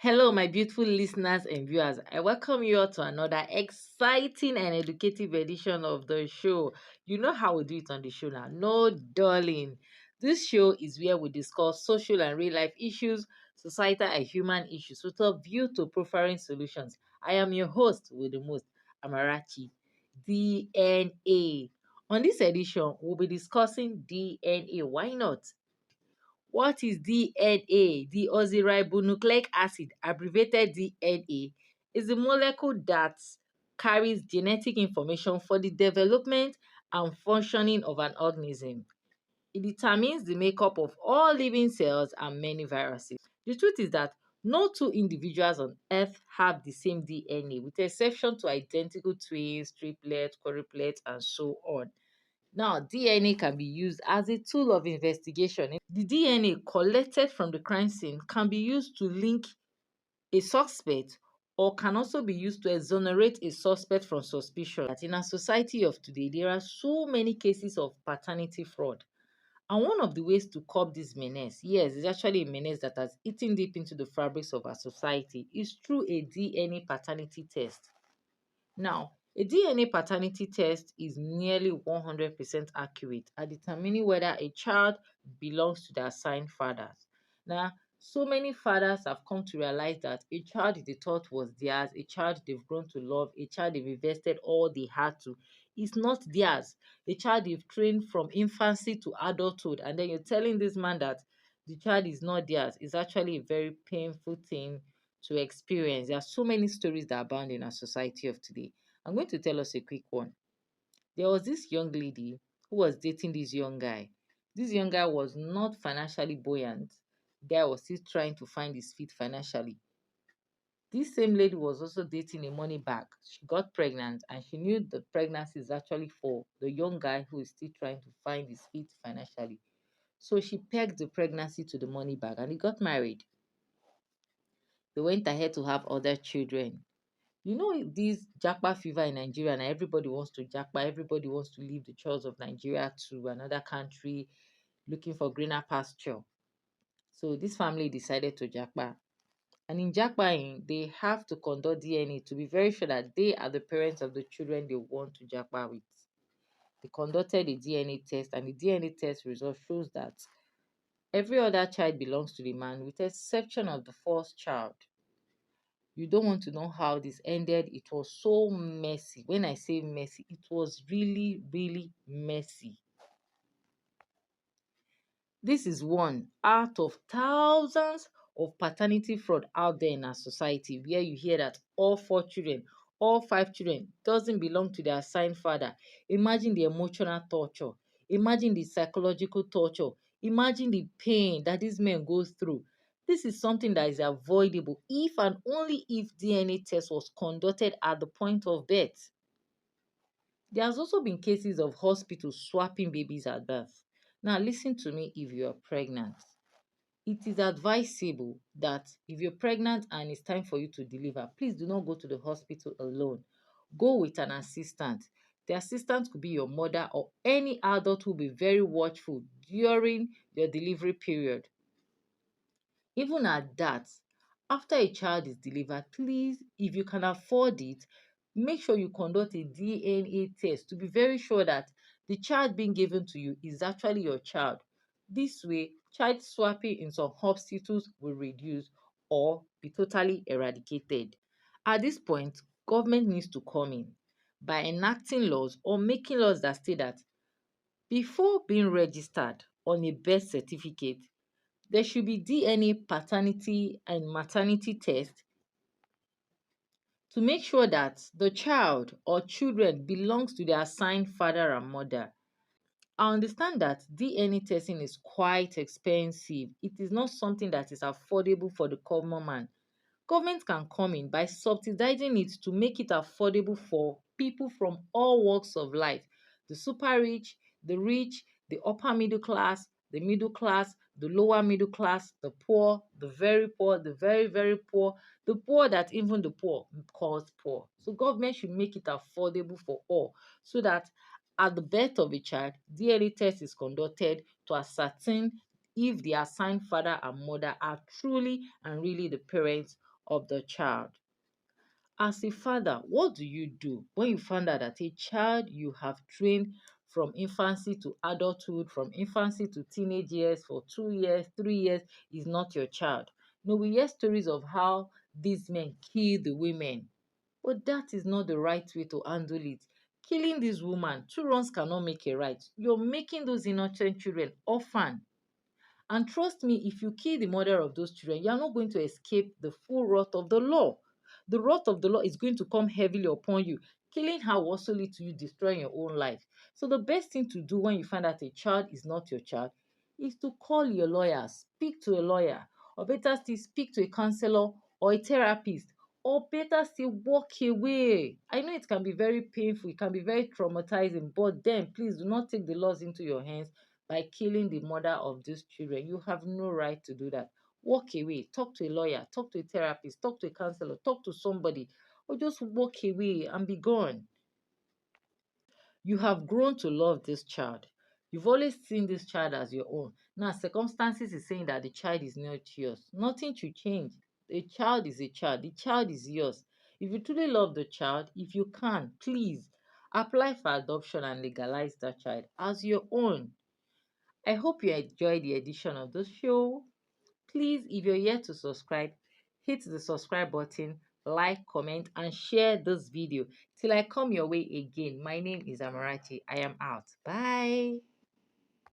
Hello, my beautiful listeners and viewers. I welcome you all to another exciting and educative edition of the show. You know how we do it on the show now. No darling. This show is where we discuss social and real life issues, societal and human issues with a view to profiling solutions. I am your host with the most, Amarachi. DNA. On this edition, we'll be discussing DNA. Why not? What is DNA? Deoxyribonucleic acid, abbreviated DNA, is the molecule that carries genetic information for the development and functioning of an organism. It determines the makeup of all living cells and many viruses. The truth is that no two individuals on Earth have the same DNA, with exception to identical twins, triplets, quadruplets, and so on. Now, DNA can be used as a tool of investigation. The DNA collected from the crime scene can be used to link a suspect or can also be used to exonerate a suspect from suspicion. In our society of today, there are so many cases of paternity fraud. And one of the ways to curb this menace, yes, it's actually a menace that has eaten deep into the fabrics of our society, is through a DNA paternity test. Now, a DNA paternity test is nearly 100% accurate at determining whether a child belongs to the assigned fathers. Now, so many fathers have come to realize that a child they thought was theirs, a child they've grown to love, a child they've invested all they had to, is not theirs. A child they've trained from infancy to adulthood, and then you're telling this man that the child is not theirs, is actually a very painful thing to experience. There are so many stories that abound in our society of today. I'm going to tell us a quick one. There was this young lady who was dating this young guy. This young guy was not financially buoyant. The guy was still trying to find his feet financially. This same lady was also dating a money bag. She got pregnant and she knew the pregnancy is actually for the young guy who is still trying to find his feet financially. So she pegged the pregnancy to the money bag and he got married. They went ahead to have other children. You know this japa fever in Nigeria, and everybody wants to japa, everybody wants to leave the chores of Nigeria to another country looking for greener pasture. So this family decided to japa. And in japaing, they have to conduct DNA to be very sure that they are the parents of the children they want to japa with. They conducted a DNA test, and the DNA test result shows that every other child belongs to the man, with the exception of the first child. You don't want to know how this ended. It was so messy. When I say messy, it was really, really messy. This is one out of thousands of paternity fraud out there in our society where you hear that all four children, all five children doesn't belong to their assigned father. Imagine the emotional torture. Imagine the psychological torture. Imagine the pain that these men go through. This is something that is avoidable if and only if DNA test was conducted at the point of birth. There has also been cases of hospitals swapping babies at birth. Now, listen to me if you are pregnant. It is advisable that if you're pregnant and it's time for you to deliver, please do not go to the hospital alone. Go with an assistant. The assistant could be your mother or any adult who will be very watchful during your delivery period. Even at that, after a child is delivered, please, if you can afford it, make sure you conduct a DNA test to be very sure that the child being given to you is actually your child. This way, child swapping in some hospitals will reduce or be totally eradicated. At this point, government needs to come in by enacting laws or making laws that state that before being registered on a birth certificate, there should be DNA paternity and maternity test to make sure that the child or children belongs to their assigned father and mother. I understand that DNA testing is quite expensive. It is not something that is affordable for the common man. Government can come in by subsidizing it to make it affordable for people from all walks of life, the super rich, the upper middle class, the lower middle class, the poor, the very, very poor, the poor that even the poor calls poor. So government should make it affordable for all so that at the birth of a child, DNA test is conducted to ascertain if the assigned father and mother are truly and really the parents of the child. As a father, what do you do when you find out that a child you have trained from infancy to adulthood, from infancy to teenage years for 2 years, 3 years is not your child? No, we hear stories of how these men kill the women, but that is not the right way to handle it. Killing this woman, two wrongs cannot make a right. You're making those innocent children orphan. And trust me, if you kill the mother of those children, you are not going to escape the full wrath of the law. The wrath of the law is going to come heavily upon you. Killing her will also lead to you destroying your own life. So the best thing to do when you find out a child is not your child is to call your lawyer, speak to a lawyer, or better still, speak to a counselor or a therapist, or better still, walk away. I know it can be very painful, it can be very traumatizing, but then please do not take the laws into your hands by killing the mother of these children. You have no right to do that. Walk away, talk to a lawyer, talk to a therapist, talk to a counselor, talk to somebody, or just walk away and be gone. You have grown to love this child. You've always seen this child as your own. Now, circumstances is saying that the child is not yours. Nothing should change. A child is a child. The child is yours. If you truly love the child, if you can, please apply for adoption and legalize that child as your own. I hope you enjoyed the edition of the show. Please, if you're yet to subscribe, hit the subscribe button, like, comment, and share this video. Till I come your way again, my name is Amarachi. I am out. Bye.